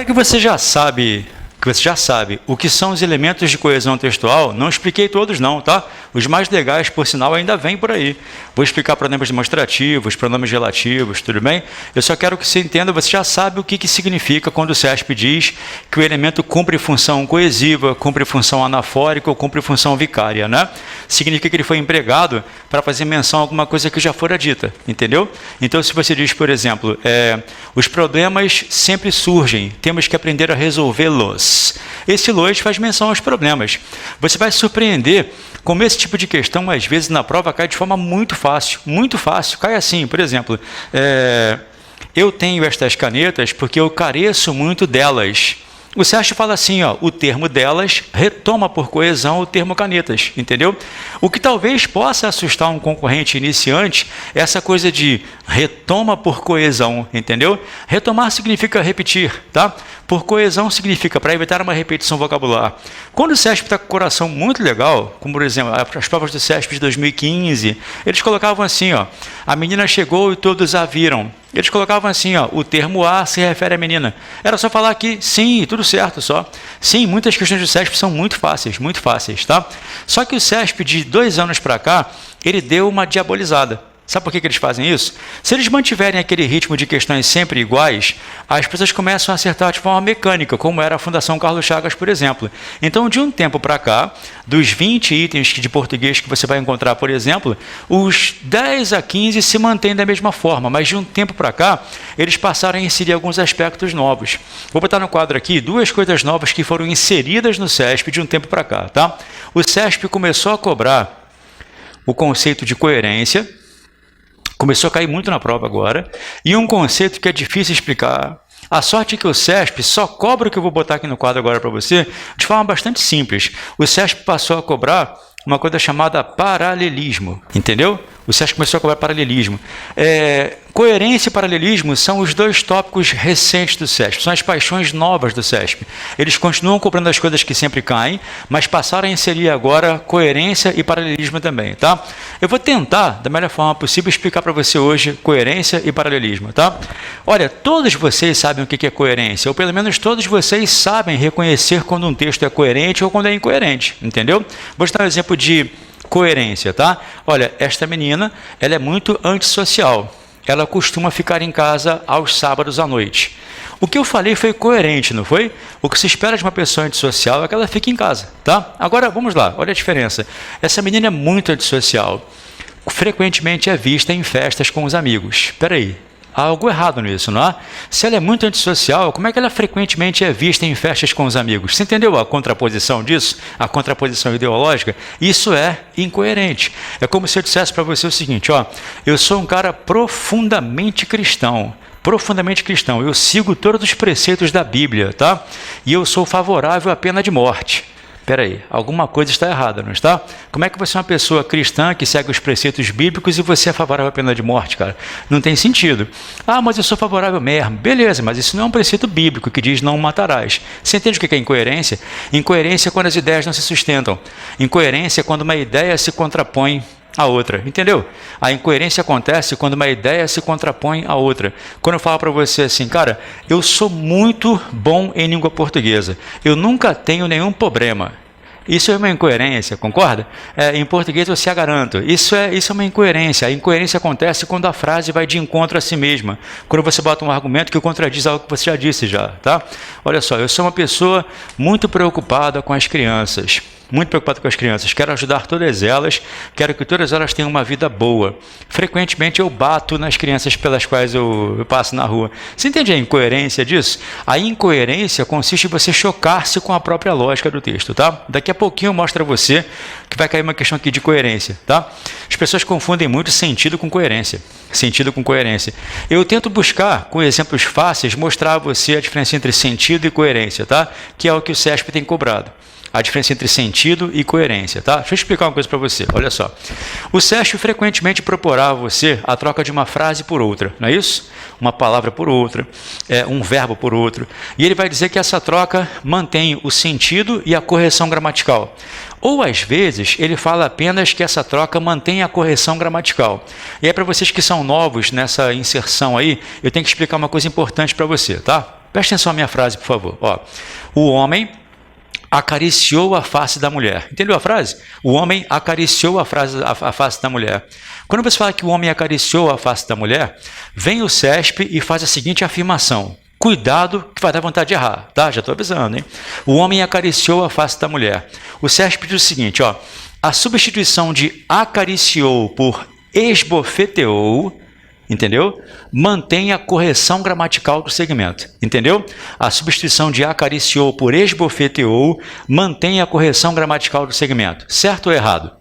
Agora que você já sabe o que são os elementos de coesão textual, não expliquei todos não, tá? Os mais legais, por sinal, ainda vêm por aí. Vou explicar pronomes demonstrativos, pronomes relativos, tudo bem? Eu só quero que você entenda, você já sabe o que significa quando o CESP diz que o elemento cumpre função coesiva, cumpre função anafórica ou cumpre função vicária, né? Significa que ele foi empregado para fazer menção a alguma coisa que já fora dita, entendeu? Então, se você diz, por exemplo, os problemas sempre surgem, temos que aprender a resolvê-los. Esse los faz menção aos problemas. Você vai se surpreender como esse tipo de questão, às vezes, na prova, cai de forma muito fácil, cai assim, por exemplo, eu tenho estas canetas porque eu careço muito delas. O CESP fala assim, ó, o termo delas retoma por coesão o termo canetas, entendeu? O que talvez possa assustar um concorrente iniciante é essa coisa de retoma por coesão, entendeu? Retomar significa repetir, tá? Por coesão significa para evitar uma repetição vocabular. Quando o CESP está com o coração muito legal, como por exemplo, as provas do CESP de 2015, eles colocavam assim, ó, a menina chegou e todos a viram. Eles colocavam assim, ó, o termo a se refere à menina. Era só falar que sim, tudo certo só. Sim, muitas questões do CESP são muito fáceis, tá? Só que o CESP de 2 anos para cá, ele deu uma diabolizada. Sabe por que eles fazem isso? Se eles mantiverem aquele ritmo de questões sempre iguais, as pessoas começam a acertar de forma mecânica, como era a Fundação Carlos Chagas, por exemplo. Então, de um tempo para cá, dos 20 itens de português que você vai encontrar, por exemplo, os 10 a 15 se mantêm da mesma forma, mas de um tempo para cá, eles passaram a inserir alguns aspectos novos. Vou botar no quadro aqui 2 coisas novas que foram inseridas no CESP de um tempo para cá, tá? O CESP começou a cobrar o conceito de coerência. Começou a cair muito na prova agora. E um conceito que é difícil explicar. A sorte é que o CESP só cobra o que eu vou botar aqui no quadro agora para você de forma bastante simples. O CESP passou a cobrar uma coisa chamada paralelismo, entendeu? O CESP começou a cobrar paralelismo. Coerência e paralelismo são os 2 tópicos recentes do CESP, são as paixões novas do CESP. Eles continuam cobrando as coisas que sempre caem, mas passaram a inserir agora coerência e paralelismo também, tá? Eu vou tentar, da melhor forma possível, explicar para você hoje coerência e paralelismo, tá? Olha, todos vocês sabem o que é coerência, ou pelo menos todos vocês sabem reconhecer quando um texto é coerente ou quando é incoerente, entendeu? Vou dar um exemplo de coerência, tá? Olha, esta menina, ela é muito antissocial. Ela costuma ficar em casa aos sábados à noite. O que eu falei foi coerente, não foi? O que se espera de uma pessoa antissocial é que ela fique em casa, tá? Agora, vamos lá, olha a diferença. Essa menina é muito antissocial. Frequentemente é vista em festas com os amigos. Espera aí. Há algo errado nisso, não há? Se ela é muito antissocial, como é que ela frequentemente é vista em festas com os amigos? Você entendeu a contraposição disso? A contraposição ideológica? Isso é incoerente. É como se eu dissesse para você o seguinte, ó, eu sou um cara profundamente cristão, eu sigo todos os preceitos da Bíblia, tá? E eu sou favorável à pena de morte. Espera aí, alguma coisa está errada, não está? Como é que você é uma pessoa cristã que segue os preceitos bíblicos e você é favorável à pena de morte, cara? Não tem sentido. Ah, mas eu sou favorável mesmo. Beleza, mas isso não é um preceito bíblico que diz não matarás. Você entende o que é incoerência? Incoerência é quando as ideias não se sustentam. Incoerência é quando uma ideia se contrapõe a outra, entendeu? A incoerência acontece quando uma ideia se contrapõe a outra. Quando eu falo para você assim, cara, eu sou muito bom em língua portuguesa, eu nunca tenho nenhum problema. Isso é uma incoerência, concorda? Em português eu se garanto. Isso é uma incoerência. A incoerência acontece quando a frase vai de encontro a si mesma. Quando você bota um argumento que contradiz algo que você já disse já, tá? Olha só, eu sou uma pessoa muito preocupada com as crianças. Muito preocupado com as crianças, quero ajudar todas elas, quero que todas elas tenham uma vida boa. Frequentemente eu bato nas crianças pelas quais eu passo na rua. Você entende a incoerência disso? A incoerência consiste em você chocar-se com a própria lógica do texto, tá? Daqui a pouquinho eu mostro a você que vai cair uma questão aqui de coerência, tá? As pessoas confundem muito sentido com coerência. Sentido com coerência. Eu tento buscar, com exemplos fáceis, mostrar a você a diferença entre sentido e coerência, tá? Que é o que o CESP tem cobrado. A diferença entre sentido e coerência, tá? Deixa eu explicar uma coisa para você, olha só. O CESP frequentemente proporá a você a troca de uma frase por outra, não é isso? Uma palavra por outra, um verbo por outro. E ele vai dizer que essa troca mantém o sentido e a correção gramatical. Ou, às vezes, ele fala apenas que essa troca mantém a correção gramatical. E aí, para vocês que são novos nessa inserção aí, eu tenho que explicar uma coisa importante para você, tá? Presta atenção à minha frase, por favor. Ó, o homem acariciou a face da mulher. Entendeu a frase? O homem acariciou a face da mulher. Quando você fala que o homem acariciou a face da mulher, vem o CESP e faz a seguinte afirmação. Cuidado que vai dar vontade de errar, tá? Já estou avisando, hein? O homem acariciou a face da mulher. O CESP diz o seguinte, ó. A substituição de acariciou por esbofeteou, entendeu? Mantém a correção gramatical do segmento, entendeu? A substituição de acariciou por esbofeteou mantém a correção gramatical do segmento. Certo ou errado?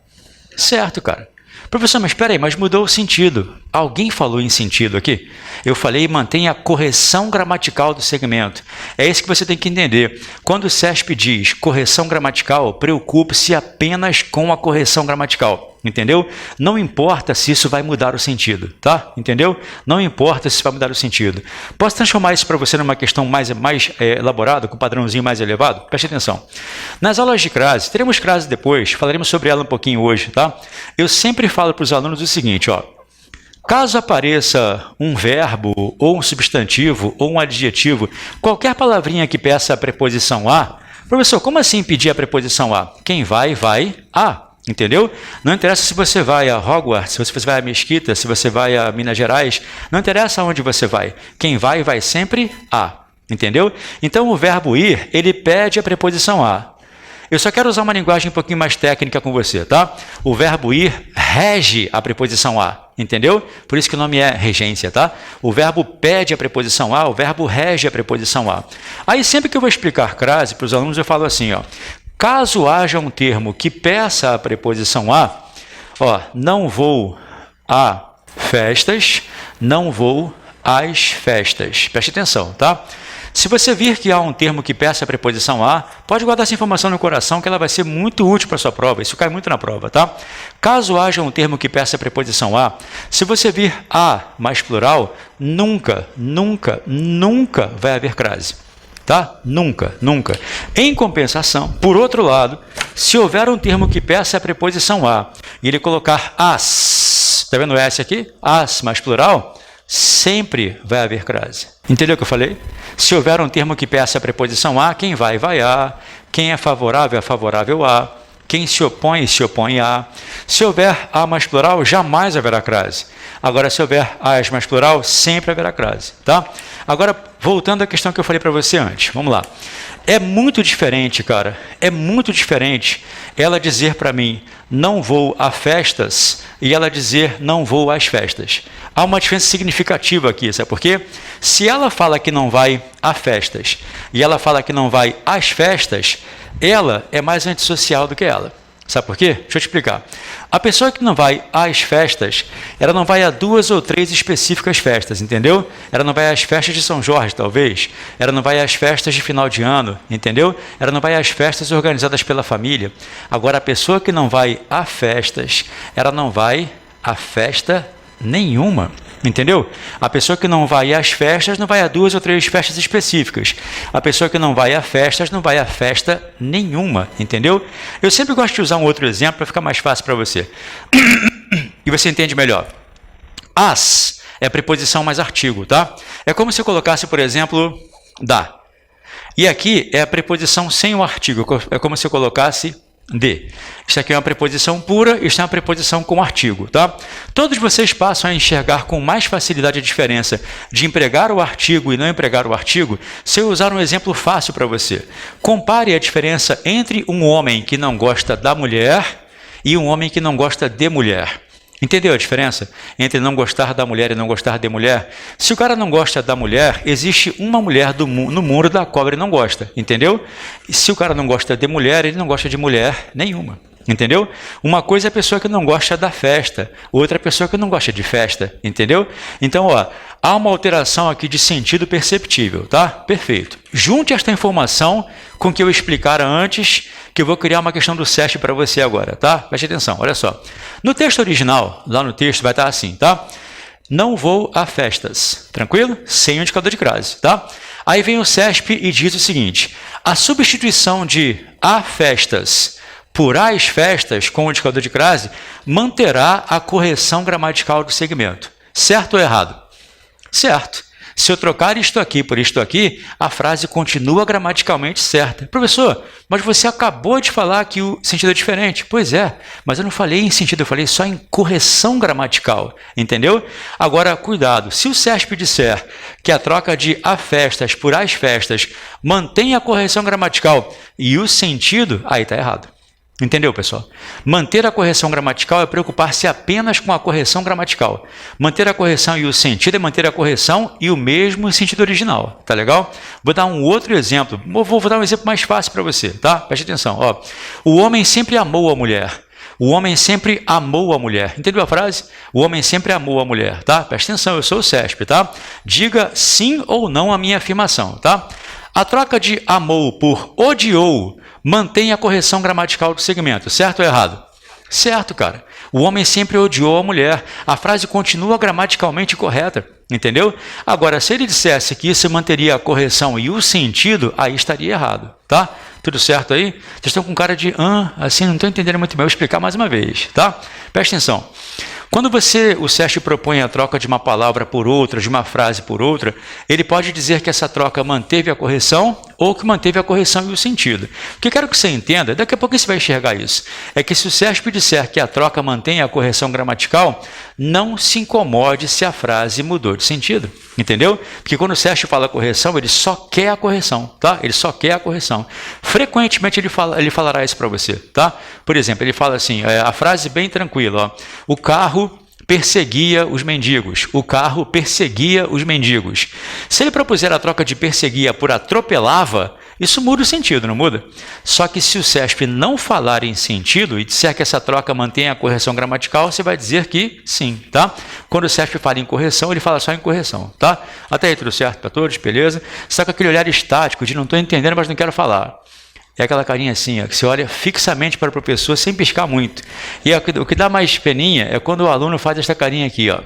Certo, cara. Professor, mas espera aí, mas mudou o sentido. Alguém falou em sentido aqui? Eu falei mantém a correção gramatical do segmento. É isso que você tem que entender. Quando o CESP diz correção gramatical, preocupe-se apenas com a correção gramatical. Entendeu? Não importa se isso vai mudar o sentido, tá? Entendeu? Não importa se vai mudar o sentido. Posso transformar isso para você numa questão mais elaborada, com um padrãozinho mais elevado? Preste atenção. Nas aulas de crase, teremos crase depois, falaremos sobre ela um pouquinho hoje, tá? Eu sempre falo para os alunos o seguinte, ó. Caso apareça um verbo, ou um substantivo, ou um adjetivo, qualquer palavrinha que peça a preposição a, professor, como assim pedir a preposição a? Quem vai, vai a. Entendeu? Não interessa se você vai a Hogwarts, se você vai a Mesquita, se você vai a Minas Gerais, não interessa aonde você vai. Quem vai, vai sempre a. Entendeu? Então, o verbo ir, ele pede a preposição a. Eu só quero usar uma linguagem um pouquinho mais técnica com você, tá? O verbo ir rege a preposição a, entendeu? Por isso que o nome é regência, tá? O verbo pede a preposição a, o verbo rege a preposição a. Aí, sempre que eu vou explicar crase para os alunos, eu falo assim, ó. Caso haja um termo que peça a preposição a, ó, não vou a festas, não vou às festas. Preste atenção, tá? Se você vir que há um termo que peça a preposição a, pode guardar essa informação no coração que ela vai ser muito útil para a sua prova. Isso cai muito na prova, tá? Caso haja um termo que peça a preposição a, se você vir a mais plural, nunca, nunca, nunca vai haver crase. Tá? Nunca, nunca. Em compensação, por outro lado, se houver um termo que peça a preposição a e ele colocar as, está vendo o S aqui? As mais plural, sempre vai haver crase. Entendeu o que eu falei? Se houver um termo que peça a preposição a, quem vai, vai a. Quem é favorável a. Quem se opõe a. Se houver a mais plural, jamais haverá crase. Agora, se houver as mais plural, sempre haverá crase, tá? Agora, voltando à questão que eu falei para você antes, vamos lá. É muito diferente, cara, é muito diferente ela dizer para mim, não vou a festas, e ela dizer, não vou às festas. Há uma diferença significativa aqui, sabe por quê? Se ela fala que não vai a festas, e ela fala que não vai às festas, ela é mais antissocial do que ela. Sabe por quê? Deixa eu te explicar. A pessoa que não vai às festas, ela não vai a 2 ou 3 específicas festas, entendeu? Ela não vai às festas de São Jorge, talvez. Ela não vai às festas de final de ano, entendeu? Ela não vai às festas organizadas pela família. Agora, a pessoa que não vai a festas, ela não vai a festa nenhuma. Entendeu? A pessoa que não vai às festas não vai a 2 ou 3 festas específicas. A pessoa que não vai a festas não vai a festa nenhuma. Entendeu? Eu sempre gosto de usar um outro exemplo para ficar mais fácil para você. E você entende melhor. As é a preposição mais artigo, tá? É como se eu colocasse, por exemplo, da. E aqui é a preposição sem o artigo. É como se eu colocasse de. Isso aqui é uma preposição pura, isso é uma preposição com artigo, tá? Todos vocês passam a enxergar com mais facilidade a diferença de empregar o artigo e não empregar o artigo se eu usar um exemplo fácil para você. Compare a diferença entre um homem que não gosta da mulher e um homem que não gosta de mulher. Entendeu a diferença entre não gostar da mulher e não gostar de mulher? Se o cara não gosta da mulher, existe uma mulher no mundo da qual ele não gosta, entendeu? E se o cara não gosta de mulher, ele não gosta de mulher nenhuma, entendeu? Uma coisa é a pessoa que não gosta da festa, outra é a pessoa que não gosta de festa, entendeu? Então, ó, há uma alteração aqui de sentido perceptível, tá? Perfeito. Junte esta informação com o que eu explicara antes, que eu vou criar uma questão do CESP para você agora, tá? Preste atenção, olha só. No texto original, lá no texto vai estar assim, tá? Não vou a festas, tranquilo? Sem o indicador de crase, tá? Aí vem o CESP e diz o seguinte, a substituição de a festas por as festas com o indicador de crase manterá a correção gramatical do segmento. Certo ou errado? Certo. Se eu trocar isto aqui por isto aqui, a frase continua gramaticalmente certa. Professor, mas você acabou de falar que o sentido é diferente. Pois é, mas eu não falei em sentido, eu falei só em correção gramatical, entendeu? Agora, cuidado, se o CESP disser que a troca de a festas por as festas mantém a correção gramatical e o sentido, aí está errado. Entendeu, pessoal? Manter a correção gramatical é preocupar-se apenas com a correção gramatical. Manter a correção e o sentido é manter a correção e o mesmo sentido original. Tá legal? Vou dar um outro exemplo. Vou dar um exemplo mais fácil para você, tá? Preste atenção. Ó. O homem sempre amou a mulher. O homem sempre amou a mulher. Entendeu a frase? O homem sempre amou a mulher, tá? Preste atenção, eu sou o CESP, tá? Diga sim ou não à minha afirmação, tá? A troca de amou por odiou mantém a correção gramatical do segmento, certo ou errado? Certo, cara. O homem sempre odiou a mulher. A frase continua gramaticalmente correta, entendeu? Agora, se ele dissesse que isso manteria a correção e o sentido, aí estaria errado, tá? Tudo certo aí? Vocês estão com cara de assim, não estou entendendo muito bem. Eu vou explicar mais uma vez, tá? Presta atenção. Quando o CESP propõe a troca de uma palavra por outra, de uma frase por outra, ele pode dizer que essa troca manteve a correção ou que manteve a correção e o sentido. O que eu quero que você entenda, daqui a pouco você vai enxergar isso, é que se o CESP disser que a troca mantém a correção gramatical, não se incomode se a frase mudou de sentido, entendeu? Porque quando o CESP fala correção, ele só quer a correção, tá? Ele só quer a correção. Frequentemente ele falará isso para você, tá? Por exemplo, ele fala assim, a frase bem tranquila, ó, o carro perseguia os mendigos. O carro perseguia os mendigos. Se ele propuser a troca de perseguia por atropelava, isso muda o sentido, não muda? Só que se o CESP não falar em sentido e disser que essa troca mantém a correção gramatical, você vai dizer que sim, tá? Quando o CESP fala em correção, ele fala só em correção, tá? Até aí tudo certo para todos, beleza? Você está com aquele olhar estático de não estou entendendo, mas não quero falar. É aquela carinha assim, ó, que você olha fixamente para o professor sem piscar muito. E o que dá mais peninha é quando o aluno faz esta carinha aqui, ó.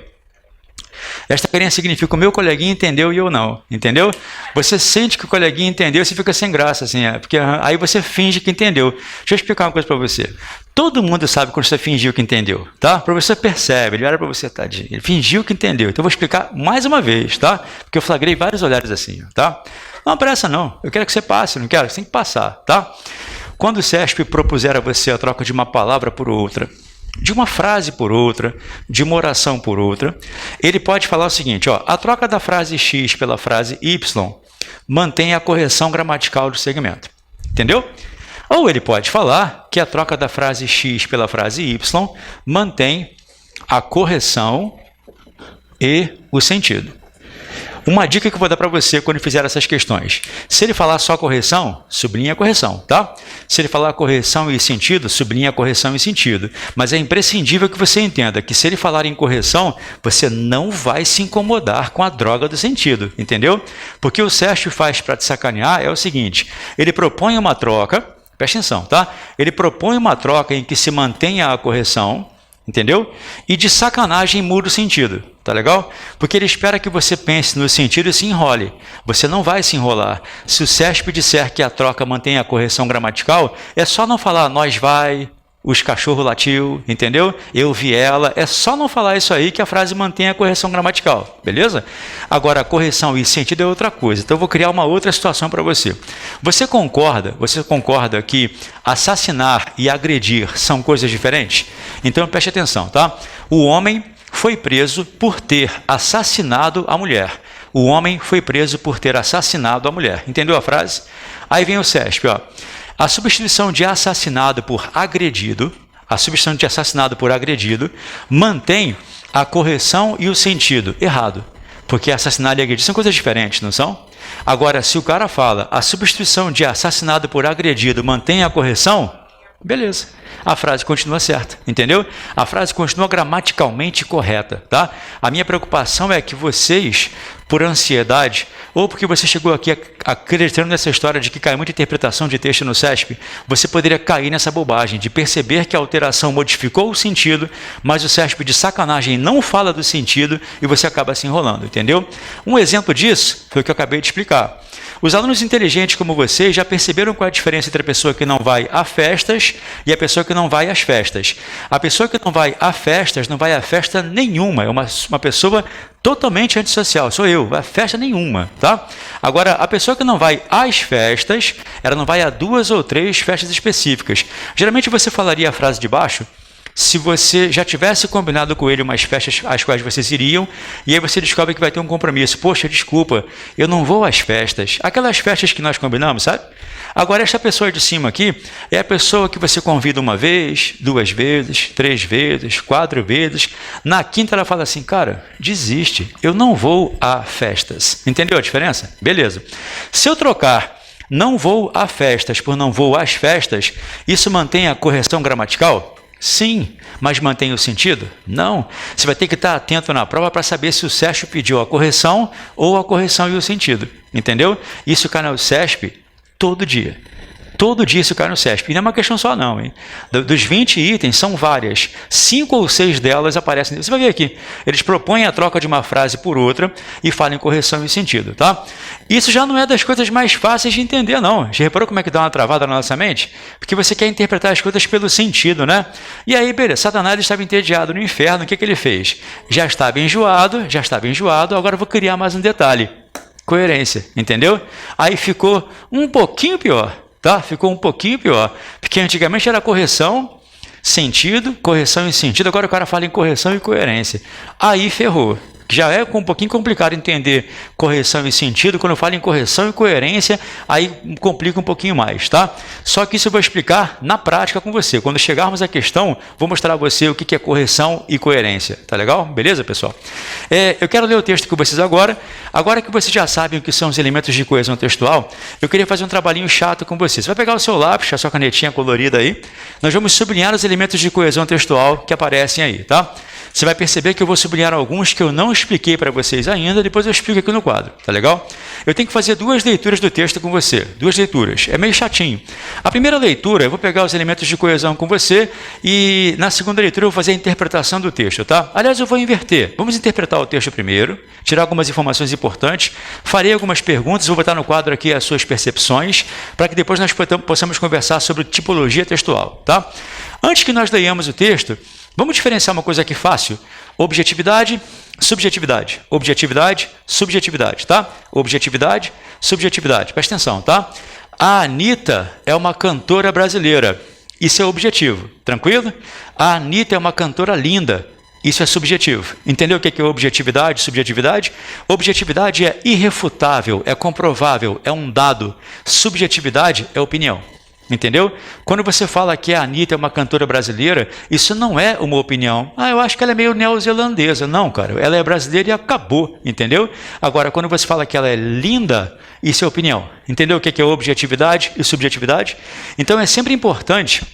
Esta carinha significa o meu coleguinha entendeu e eu não, entendeu? Você sente que o coleguinha entendeu, você fica sem graça, assim, porque aí você finge que entendeu. Deixa eu explicar uma coisa para você. Todo mundo sabe quando você fingiu que entendeu, tá? O professor percebe, ele olha para você, tadinho, ele fingiu que entendeu. Então eu vou explicar mais uma vez, tá? Porque eu flagrei vários olhares assim, tá? Não pressa não, eu quero que você passe, não quero, você tem que passar, tá? Quando o CESP propuser a você a troca de uma palavra por outra, de uma frase por outra, de uma oração por outra, ele pode falar o seguinte, ó, a troca da frase X pela frase Y mantém a correção gramatical do segmento, entendeu? Ou ele pode falar que a troca da frase X pela frase Y mantém a correção e o sentido. Uma dica que eu vou dar para você quando fizer essas questões. Se ele falar só correção, sublinha a correção, tá? Se ele falar correção e sentido, sublinha a correção e sentido. Mas é imprescindível que você entenda que se ele falar em correção, você não vai se incomodar com a droga do sentido, entendeu? Porque o CESP faz para te sacanear é o seguinte, ele propõe uma troca, presta atenção, tá? Ele propõe uma troca em que se mantenha a correção, entendeu? E de sacanagem muda o sentido, tá legal? Porque ele espera que você pense no sentido e se enrole. Você não vai se enrolar. Se o CESP disser que a troca mantém a correção gramatical, é só não falar nós vai, os cachorros latiu, entendeu? Eu vi ela. É só não falar isso aí que a frase mantém a correção gramatical, beleza? Agora, a correção e sentido é outra coisa. Então, eu vou criar uma outra situação para você. Você concorda que assassinar e agredir são coisas diferentes? Então, preste atenção, tá? O homem foi preso por ter assassinado a mulher. O homem foi preso por ter assassinado a mulher. Entendeu a frase? Aí vem o CESP, ó. A substituição de assassinado por agredido, mantém a correção e o sentido. Errado, porque assassinar e agredir são coisas diferentes, não são? Agora, se o cara fala a substituição de assassinado por agredido mantém a correção, beleza. A frase continua certa, entendeu? A frase continua gramaticalmente correta, tá? A minha preocupação é que vocês, por ansiedade, ou porque você chegou aqui acreditando nessa história de que cai muita interpretação de texto no CESP, você poderia cair nessa bobagem de perceber que a alteração modificou o sentido, mas o CESP de sacanagem não fala do sentido e você acaba se enrolando, entendeu? Um exemplo disso foi o que eu acabei de explicar. Os alunos inteligentes como vocês já perceberam qual é a diferença entre a pessoa que não vai a festas e a pessoa que não vai às festas. A pessoa que não vai a festas não vai a festa nenhuma, é uma pessoa totalmente antissocial, sou eu, vai a festa nenhuma, tá? Agora, a pessoa que não vai às festas, ela não vai a 2 ou 3 festas específicas. Geralmente você falaria a frase de baixo se você já tivesse combinado com ele umas festas às quais vocês iriam, e aí você descobre que vai ter um compromisso. Poxa, desculpa, eu não vou às festas. Aquelas festas que nós combinamos, sabe? Agora, esta pessoa de cima aqui é a pessoa que você convida uma vez, 2 vezes, 3 vezes, 4 vezes. Na quinta ela fala assim, cara, desiste, eu não vou a festas. Entendeu a diferença? Beleza. Se eu trocar não vou a festas por não vou às festas, isso mantém a correção gramatical? Sim, mas mantém o sentido? Não. Você vai ter que estar atento na prova para saber se o SESP pediu a correção ou a correção e o sentido. Entendeu? Isso cai no SESP todo dia. Todo dia isso cai no SESP. E não é uma questão só não, hein? Dos 20 itens, são várias. 5 ou 6 delas aparecem. Você vai ver aqui. Eles propõem a troca de uma frase por outra e falam em correção e sentido, tá? Isso já não é das coisas mais fáceis de entender, não. Já reparou como é que dá uma travada na nossa mente? Porque você quer interpretar as coisas pelo sentido, né? E aí, beleza, Satanás estava entediado no inferno, o que ele fez? Já estava enjoado, agora eu vou criar mais um detalhe. Coerência, entendeu? Aí ficou um pouquinho pior. Tá? Ficou um pouquinho pior, porque antigamente era correção, sentido, correção e sentido, agora o cara fala em correção e coerência. Aí ferrou. Já é um pouquinho complicado entender correção e sentido, quando eu falo em correção e coerência, aí complica um pouquinho mais, tá? Só que isso eu vou explicar na prática com você. Quando chegarmos à questão, vou mostrar a você o que é correção e coerência, tá legal? Beleza, pessoal? Eu quero ler o texto com vocês agora. Agora que vocês já sabem o que são os elementos de coesão textual, eu queria fazer um trabalhinho chato com vocês. Você vai pegar o seu lápis, a sua canetinha colorida aí, nós vamos sublinhar os elementos de coesão textual que aparecem aí, tá? Você vai perceber que eu vou sublinhar alguns que eu não expliquei para vocês ainda, depois eu explico aqui no quadro, tá legal? Eu tenho que fazer 2 leituras do texto com você, 2 leituras, é meio chatinho. A primeira leitura, eu vou pegar os elementos de coesão com você e na segunda leitura eu vou fazer a interpretação do texto, tá? Aliás, eu vou inverter, vamos interpretar o texto primeiro, tirar algumas informações importantes, farei algumas perguntas, vou botar no quadro aqui as suas percepções, para que depois nós possamos conversar sobre tipologia textual, tá? Antes que nós leiamos o texto, vamos diferenciar uma coisa aqui fácil. Objetividade, subjetividade. Objetividade, subjetividade, tá? Objetividade, subjetividade. Presta atenção, tá? A Anitta é uma cantora brasileira. Isso é objetivo, tranquilo? A Anitta é uma cantora linda. Isso é subjetivo. Entendeu o que é objetividade, subjetividade? Objetividade é irrefutável, é comprovável, é um dado. Subjetividade é opinião. Entendeu? Quando você fala que a Anitta é uma cantora brasileira, isso não é uma opinião. Eu acho que ela é meio neozelandesa. Não, cara, ela é brasileira e acabou, entendeu? Agora, quando você fala que ela é linda, isso é opinião. Entendeu o que é objetividade e subjetividade? Então, é sempre importante,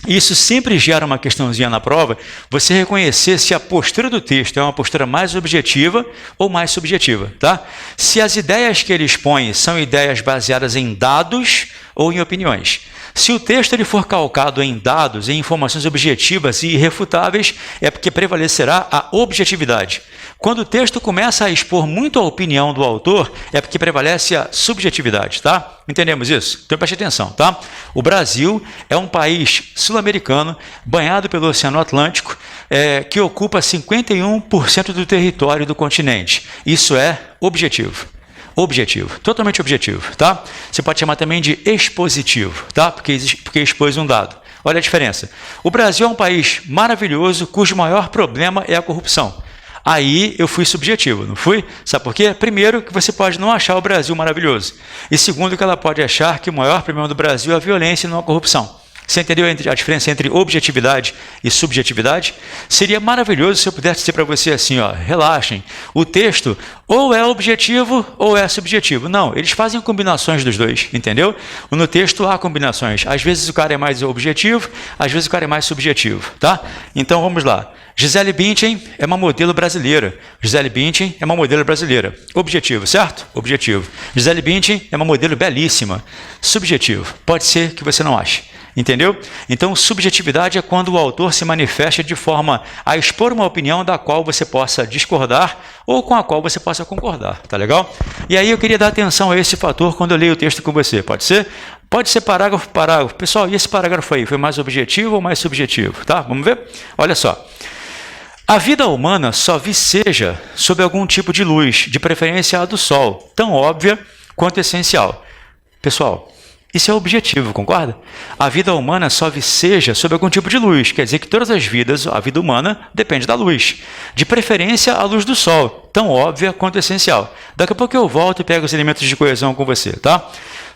isso sempre gera uma questãozinha na prova, você reconhecer se a postura do texto é uma postura mais objetiva ou mais subjetiva, tá? Se as ideias que ele expõe são ideias baseadas em dados ou em opiniões. Se o texto ele for calcado em dados, em informações objetivas e irrefutáveis, é porque prevalecerá a objetividade. Quando o texto começa a expor muito a opinião do autor, é porque prevalece a subjetividade, tá? Entendemos isso? Então preste atenção, tá? O Brasil é um país sul-americano, banhado pelo Oceano Atlântico, que ocupa 51% do território do continente. Isso é objetivo. Objetivo, totalmente objetivo, tá? Você pode chamar também de expositivo, tá? Porque expôs um dado. Olha a diferença. O Brasil é um país maravilhoso, cujo maior problema é a corrupção. Aí eu fui subjetivo, não fui? Sabe por quê? Primeiro, que você pode não achar o Brasil maravilhoso. E segundo, que ela pode achar que o maior problema do Brasil é a violência e não a corrupção. Você entendeu a diferença entre objetividade e subjetividade? Seria maravilhoso se eu pudesse dizer para você assim, ó, relaxem, o texto ou é objetivo ou é subjetivo. Não, eles fazem combinações dos dois, entendeu? No texto há combinações. Às vezes o cara é mais objetivo, às vezes o cara é mais subjetivo, tá? Então vamos lá. Gisele Bündchen é uma modelo brasileira. Gisele Bündchen é uma modelo brasileira. Objetivo, certo? Objetivo. Gisele Bündchen é uma modelo belíssima. Subjetivo. Pode ser que você não ache. Entendeu? Então, subjetividade é quando o autor se manifesta de forma a expor uma opinião da qual você possa discordar ou com a qual você possa concordar, tá legal? E aí eu queria dar atenção a esse fator quando eu leio o texto com você, pode ser? Pode ser parágrafo por parágrafo. Pessoal, e esse parágrafo aí, foi mais objetivo ou mais subjetivo? Tá? Vamos ver? Olha só. A vida humana só viceja sob algum tipo de luz, de preferência a do Sol, tão óbvia quanto essencial. Pessoal, isso é objetivo, concorda? A vida humana só viceja sob algum tipo de luz, quer dizer que todas as vidas, a vida humana, depende da luz. De preferência à luz do Sol, tão óbvia quanto essencial. Daqui a pouco eu volto e pego os elementos de coesão com você, tá?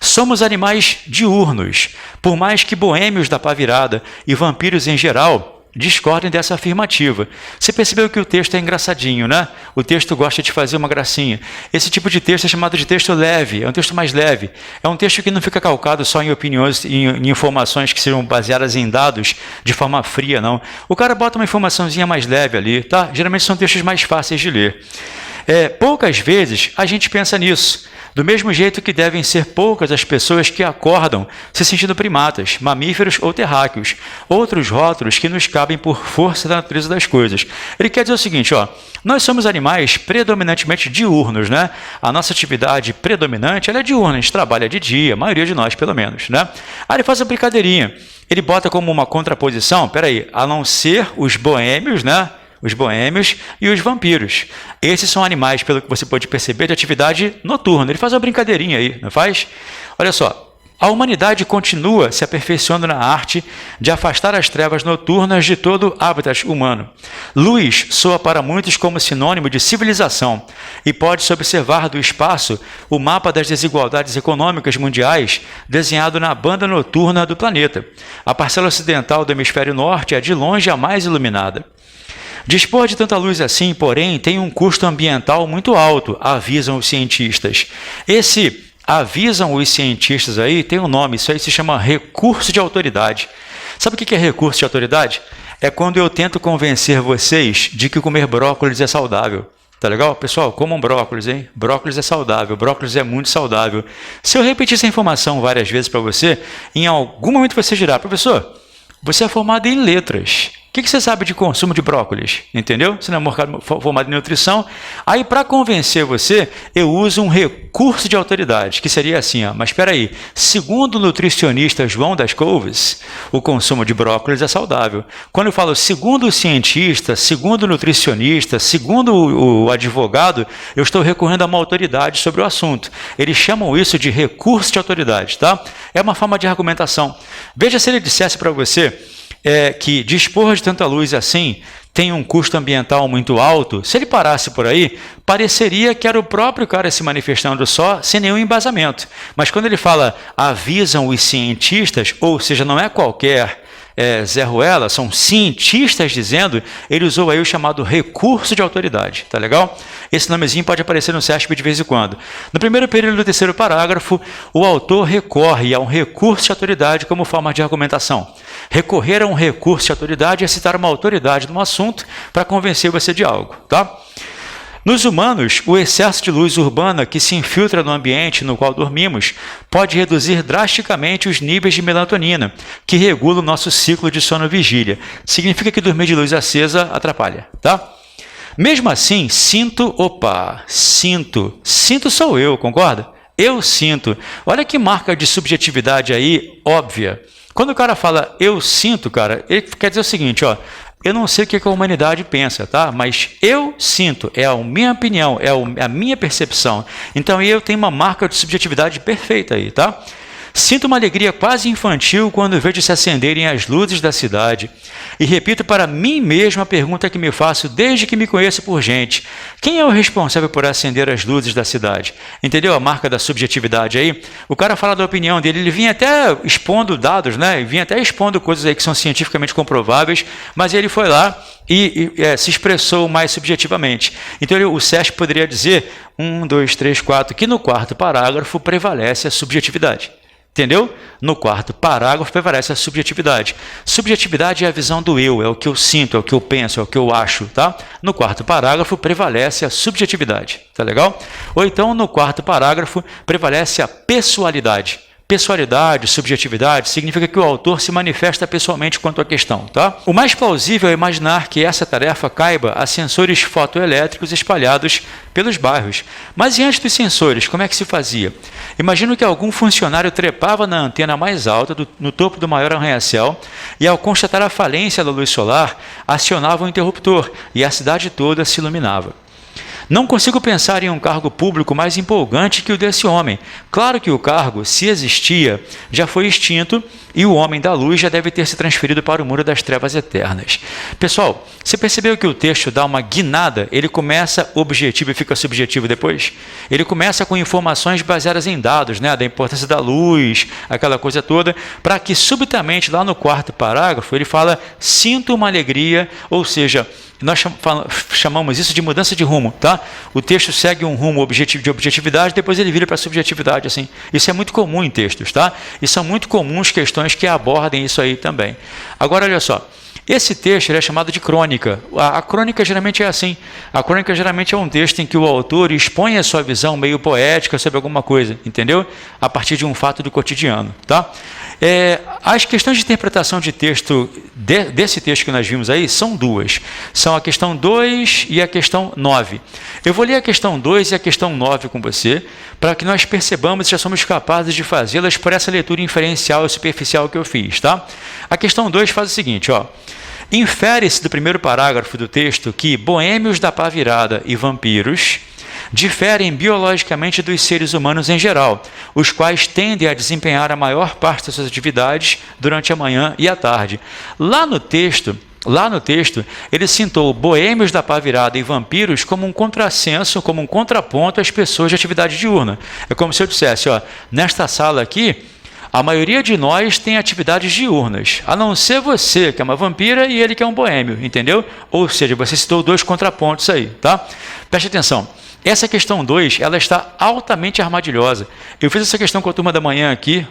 Somos animais diurnos, por mais que boêmios da pá virada e vampiros em geral discordem dessa afirmativa. Você percebeu que o texto é engraçadinho, né? O texto gosta de fazer uma gracinha. Esse tipo de texto é chamado de texto leve, é um texto mais leve. É um texto que não fica calcado só em opiniões, em informações que sejam baseadas em dados de forma fria, não. O cara bota uma informaçãozinha mais leve ali, tá? Geralmente são textos mais fáceis de ler. Poucas vezes a gente pensa nisso, do mesmo jeito que devem ser poucas as pessoas que acordam se sentindo primatas, mamíferos ou terráqueos, outros rótulos que nos cabem por força da natureza das coisas. Ele quer dizer o seguinte, ó, nós somos animais predominantemente diurnos, né? A nossa atividade predominante ela é diurna, a gente trabalha de dia, a maioria de nós pelo menos, né? Aí ele faz uma brincadeirinha, ele bota como uma contraposição, peraí, a não ser os boêmios, né? Os boêmios e os vampiros. Esses são animais, pelo que você pode perceber, de atividade noturna. Ele faz uma brincadeirinha aí, não faz? Olha só, a humanidade continua se aperfeiçoando na arte de afastar as trevas noturnas de todo hábitat humano. Luz soa para muitos como sinônimo de civilização e pode-se observar do espaço o mapa das desigualdades econômicas mundiais desenhado na banda noturna do planeta. A parcela ocidental do hemisfério norte é de longe a mais iluminada. Dispor de tanta luz assim, porém, tem um custo ambiental muito alto, avisam os cientistas. Esse avisam os cientistas aí tem um nome, isso aí se chama recurso de autoridade. Sabe o que é recurso de autoridade? É quando eu tento convencer vocês de que comer brócolis é saudável. Tá legal? Pessoal, comam brócolis, hein? Brócolis é saudável, brócolis é muito saudável. Se eu repetir essa informação várias vezes para você, em algum momento você dirá, professor, você é formado em letras. O que você sabe de consumo de brócolis? Entendeu? Você não é formado em nutrição. Aí, para convencer você, eu uso um recurso de autoridade, que seria assim, ó, mas espera aí, segundo o nutricionista João das Couves, o consumo de brócolis é saudável. Quando eu falo segundo o cientista, segundo o nutricionista, segundo o advogado, eu estou recorrendo a uma autoridade sobre o assunto. Eles chamam isso de recurso de autoridade, tá? É uma forma de argumentação. Veja se ele dissesse para você que dispor de tanta luz assim tem um custo ambiental muito alto, se ele parasse por aí, pareceria que era o próprio cara se manifestando só, sem nenhum embasamento. Mas quando ele fala avisam os cientistas, ou seja, não é qualquer Zé Ruela, são cientistas dizendo, ele usou aí o chamado recurso de autoridade, tá legal? Esse nomezinho pode aparecer no CESP de vez em quando. No primeiro período do terceiro parágrafo, o autor recorre a um recurso de autoridade como forma de argumentação. Recorrer a um recurso de autoridade é citar uma autoridade num assunto para convencer você de algo, tá? Nos humanos, o excesso de luz urbana que se infiltra no ambiente no qual dormimos pode reduzir drasticamente os níveis de melatonina, que regula o nosso ciclo de sono-vigília. Significa que dormir de luz acesa atrapalha, tá? Mesmo assim, sinto sou eu, concorda? Eu sinto. Olha que marca de subjetividade aí, óbvia. Quando o cara fala eu sinto, cara, ele quer dizer o seguinte, ó, eu não sei o que a humanidade pensa, tá? Mas eu sinto, é a minha opinião, é a minha percepção. Então eu tenho uma marca de subjetividade perfeita aí, tá? Sinto uma alegria quase infantil quando vejo se acenderem as luzes da cidade. E repito para mim mesmo a pergunta que me faço desde que me conheço por gente. Quem é o responsável por acender as luzes da cidade? Entendeu a marca da subjetividade aí? O cara fala da opinião dele, ele vinha até expondo dados, né? Ele vinha até expondo coisas aí que são cientificamente comprováveis, mas ele foi lá e se expressou mais subjetivamente. Então o CESP poderia dizer 1, 2, 3, 4, que no quarto parágrafo prevalece a subjetividade. Entendeu? No quarto parágrafo prevalece a subjetividade. Subjetividade é a visão do eu, é o que eu sinto, é o que eu penso, é o que eu acho, tá? No quarto parágrafo prevalece a subjetividade, tá legal? Ou então no quarto parágrafo prevalece a pessoalidade. Pessoalidade, subjetividade, significa que o autor se manifesta pessoalmente quanto à questão, tá? O mais plausível é imaginar que essa tarefa caiba a sensores fotoelétricos espalhados pelos bairros. Mas e antes dos sensores, como é que se fazia? Imagino que algum funcionário trepava na antena mais alta, no topo do maior arranha-céu, e ao constatar a falência da luz solar, acionava o interruptor e a cidade toda se iluminava. Não consigo pensar em um cargo público mais empolgante que o desse homem. Claro que o cargo, se existia, já foi extinto e o homem da luz já deve ter se transferido para o muro das trevas eternas. Pessoal, você percebeu que o texto dá uma guinada? Ele começa objetivo e fica subjetivo depois? Ele começa com informações baseadas em dados, né, da importância da luz, aquela coisa toda, para que subitamente, lá no quarto parágrafo, ele fala, sinto uma alegria, ou seja, nós chamamos isso de mudança de rumo, tá? O texto segue um rumo de objetividade, depois ele vira para subjetividade, assim. Isso é muito comum em textos, tá? E são muito comuns questões que abordem isso aí também. Agora, olha só. Esse texto ele é chamado de crônica. A crônica geralmente é assim. A crônica geralmente é um texto em que o autor expõe a sua visão meio poética sobre alguma coisa, entendeu? A partir de um fato do cotidiano, tá? As questões de interpretação de texto, desse texto que nós vimos aí, são duas. São a questão 2 e a questão 9. Eu vou ler a questão 2 e a questão 9 com você, para que nós percebamos se já somos capazes de fazê-las por essa leitura inferencial e superficial que eu fiz, tá? A questão 2 faz o seguinte, ó. Infere-se do primeiro parágrafo do texto que boêmios da pá virada e vampiros diferem biologicamente dos seres humanos em geral, os quais tendem a desempenhar a maior parte das suas atividades durante a manhã e a tarde. Lá no texto, ele citou boêmios da pá virada e vampiros como um contrassenso, como um contraponto às pessoas de atividade diurna. É como se eu dissesse, ó, nesta sala aqui, a maioria de nós tem atividades diurnas, a não ser você, que é uma vampira, e ele que é um boêmio, entendeu? Ou seja, você citou dois contrapontos aí, tá? Preste atenção. Essa questão 2, ela está altamente armadilhosa. Eu fiz essa questão com a turma da manhã aqui,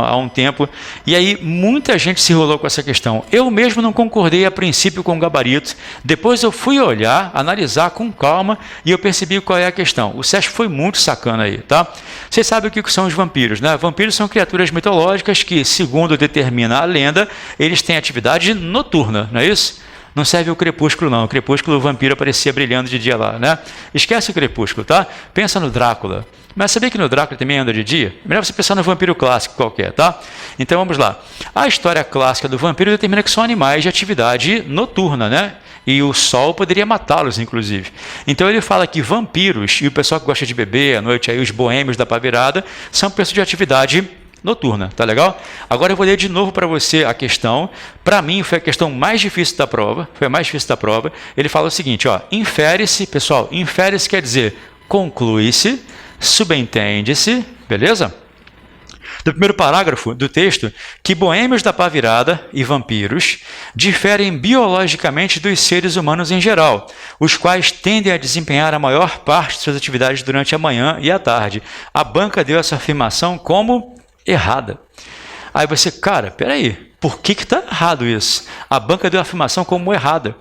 há um tempo, e aí muita gente se enrolou com essa questão. Eu mesmo não concordei a princípio com o gabarito, depois eu fui olhar, analisar com calma, e eu percebi qual é a questão. O Sesc foi muito sacana aí, tá? Vocês sabem o que são os vampiros, né? Vampiros são criaturas mitológicas que, segundo determina a lenda, eles têm atividade noturna, não é isso? Não serve o crepúsculo, não. O crepúsculo, o vampiro aparecia brilhando de dia lá, né? Esquece o crepúsculo, tá? Pensa no Drácula. Mas sabia que no Drácula também anda de dia? Melhor você pensar no vampiro clássico qualquer, tá? Então vamos lá. A história clássica do vampiro determina que são animais de atividade noturna, né? E o sol poderia matá-los, inclusive. Então ele fala que vampiros, e o pessoal que gosta de beber à noite, aí os boêmios da pá virada, são pessoas de atividade noturna, tá legal? Agora eu vou ler de novo para você a questão. Para mim foi a questão mais difícil da prova, Ele fala o seguinte, ó, infere-se, pessoal, infere-se quer dizer conclui-se, subentende-se, beleza? Do primeiro parágrafo do texto, que boêmios da pá virada e vampiros diferem biologicamente dos seres humanos em geral, os quais tendem a desempenhar a maior parte de suas atividades durante a manhã e a tarde. A banca deu essa afirmação como errada. Aí você, cara, peraí, por que está errado isso? A banca deu a afirmação como errada.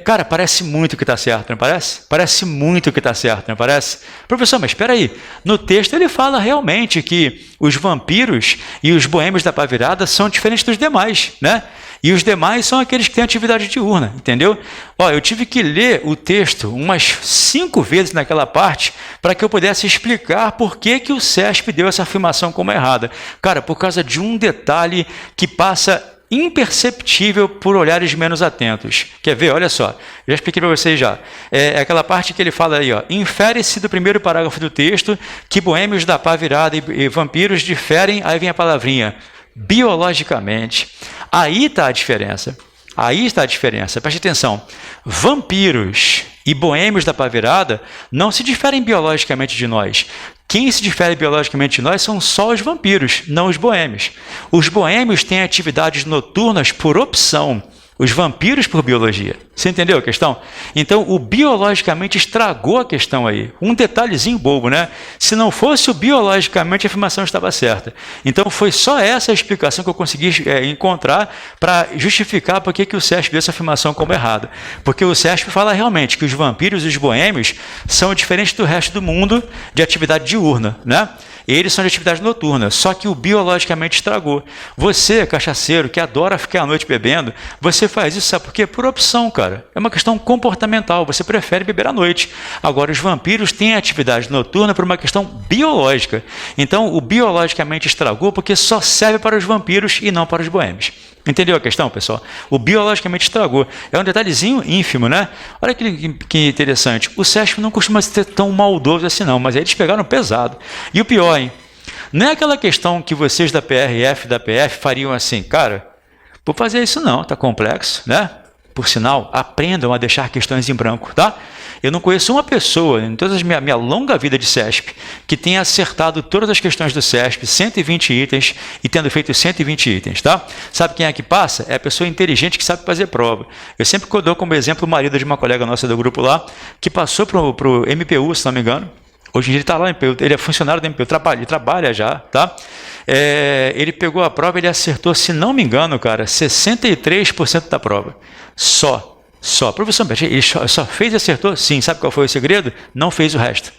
Cara, parece muito que está certo, não parece? Parece muito que está certo, não parece? Professor, mas espera aí, no texto ele fala realmente que os vampiros e os boêmios da pá virada são diferentes dos demais, né? E os demais são aqueles que têm atividade diurna, entendeu? Ó, eu tive que ler o texto umas 5 vezes naquela parte para que eu pudesse explicar por que o Sesc deu essa afirmação como errada. Cara, por causa de um detalhe que passa imperceptível por olhares menos atentos. Quer ver? Olha só, já expliquei para vocês já. É aquela parte que ele fala aí, ó, infere-se do primeiro parágrafo do texto que boêmios da pá virada e vampiros diferem, aí vem a palavrinha, biologicamente. Aí está a diferença. Preste atenção. Vampiros e boêmios da pá virada não se diferem biologicamente de nós. Quem se difere biologicamente de nós são só os vampiros, não os boêmios. Os boêmios têm atividades noturnas por opção. Os vampiros por biologia. Você entendeu a questão? Então, o biologicamente estragou a questão aí. Um detalhezinho bobo, né? Se não fosse o biologicamente, a afirmação estava certa. Então, foi só essa a explicação que eu consegui encontrar para justificar por que o Sesc deu essa afirmação como errada. Porque o Sesc fala realmente que os vampiros e os boêmios são diferentes do resto do mundo de atividade diurna, né? Eles são de atividade noturna, só que o biologicamente estragou. Você, cachaceiro, que adora ficar à noite bebendo, você faz isso, sabe por quê? Por opção, cara. É uma questão comportamental, você prefere beber à noite. Agora, os vampiros têm atividade noturna por uma questão biológica. Então, o biologicamente estragou porque só serve para os vampiros e não para os boêmios. Entendeu a questão, pessoal? O biologicamente estragou. É um detalhezinho ínfimo, né? Olha que interessante. O SESP não costuma ser tão maldoso assim, não, mas eles pegaram pesado. E o pior, hein? Não é aquela questão que vocês da PRF, da PF fariam assim, cara, vou fazer isso não, tá complexo, né? Por sinal, aprendam a deixar questões em branco, tá? Eu não conheço uma pessoa, em toda a minha longa vida de CESP, que tenha acertado todas as questões do CESP, 120 itens, e tendo feito 120 itens, tá? Sabe quem é que passa? É a pessoa inteligente que sabe fazer prova. Eu sempre dou como exemplo o marido de uma colega nossa do grupo lá, que passou para o MPU, se não me engano. Hoje em dia ele está lá no MPU, ele é funcionário do MPU, ele trabalha já, tá? Ele pegou a prova, ele acertou, se não me engano, cara, 63% da prova. Só. Professor, ele só fez e acertou? Sim. Sabe qual foi o segredo? Não fez o resto.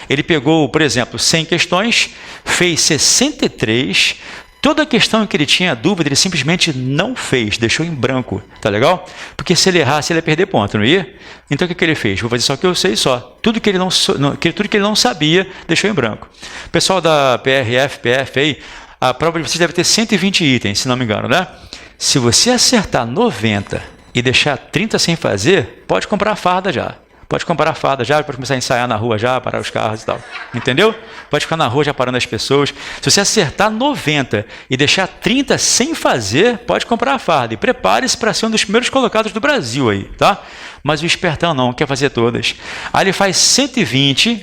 Ele pegou, por exemplo, 100 questões, fez 63, toda a questão em que ele tinha dúvida, ele simplesmente não fez, deixou em branco, tá legal? Porque se ele errasse, ele ia perder ponto, não ia? Então o que ele fez? Vou fazer só o que eu sei só. Tudo que ele não sabia, deixou em branco. Pessoal da PRF, PF aí, a prova de vocês deve ter 120 itens, se não me engano, né? Se você acertar 90 e deixar 30 sem fazer, pode comprar a farda já. Pode comprar a farda já, pode começar a ensaiar na rua já, parar os carros e tal. Entendeu? Pode ficar na rua já parando as pessoas. Se você acertar 90 e deixar 30 sem fazer, pode comprar a farda. E prepare-se para ser um dos primeiros colocados do Brasil aí, tá? Mas o espertão não, quer fazer todas. Aí ele faz 120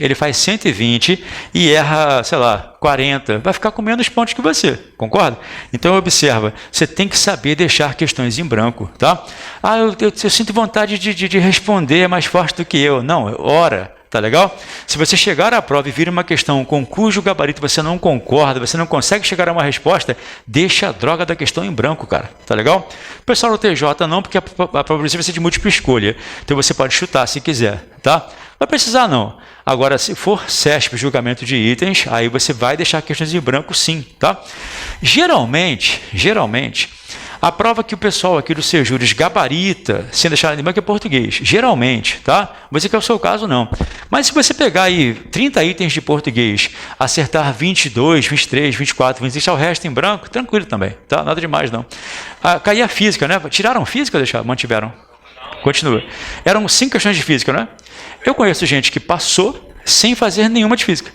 e erra, sei lá, 40. Vai ficar com menos pontos que você, concorda? Então observa, você tem que saber deixar questões em branco, tá? Ah, eu sinto vontade de responder, é mais forte do que eu. Não, ora. Tá legal? Se você chegar à prova e vir uma questão com cujo gabarito você não concorda, você não consegue chegar a uma resposta, deixa a droga da questão em branco, cara. Tá legal? O pessoal do TJ não, porque a prova vai ser de múltipla escolha. Então você pode chutar se quiser, tá? Não vai precisar não. Agora, se for CESP, julgamento de itens, aí você vai deixar questões em branco sim, tá? Geralmente, a prova que o pessoal aqui do Sejures gabarita, sem deixar em branco, é português. Geralmente, tá? Mas que é o seu caso, não. Mas se você pegar aí 30 itens de português, acertar 22, 23, 24, 26, deixar o resto em branco, tranquilo também, tá? Nada demais, não. Cair a física, né? Tiraram física ou mantiveram? Continua. Eram 5 questões de física, né? Eu conheço gente que passou sem fazer nenhuma de física.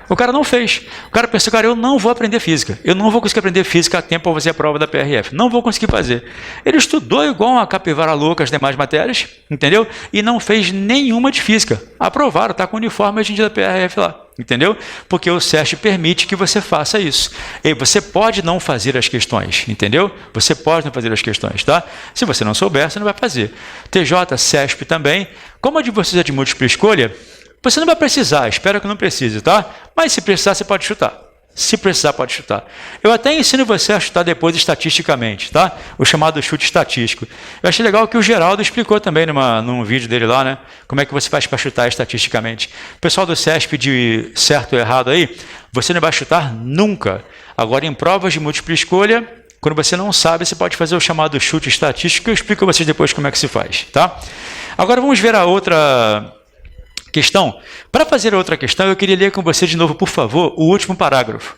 O cara não fez. O cara pensou, cara, eu não vou aprender física. Eu não vou conseguir aprender física a tempo para fazer a prova da PRF. Não vou conseguir fazer. Ele estudou igual uma capivara louca as demais matérias, entendeu? E não fez nenhuma de física. Aprovaram, está com o uniforme hoje em dia da PRF lá. Entendeu? Porque o SESC permite que você faça isso. E você pode não fazer as questões, entendeu? Você pode não fazer as questões, tá? Se você não souber, você não vai fazer. TJ, SESP também. Como a de vocês é de múltipla escolha, você não vai precisar, espero que não precise, tá? Mas se precisar, você pode chutar. Se precisar, pode chutar. Eu até ensino você a chutar depois estatisticamente, tá? O chamado chute estatístico. Eu achei legal que o Geraldo explicou também num vídeo dele lá, né? Como é que você faz para chutar estatisticamente. O pessoal do CESP de certo ou errado aí, você não vai chutar nunca. Agora, em provas de múltipla escolha, quando você não sabe, você pode fazer o chamado chute estatístico, que eu explico a vocês depois como é que se faz, tá? Agora, vamos ver a outra questão. Para fazer a outra questão, eu queria ler com você de novo, por favor, o último parágrafo.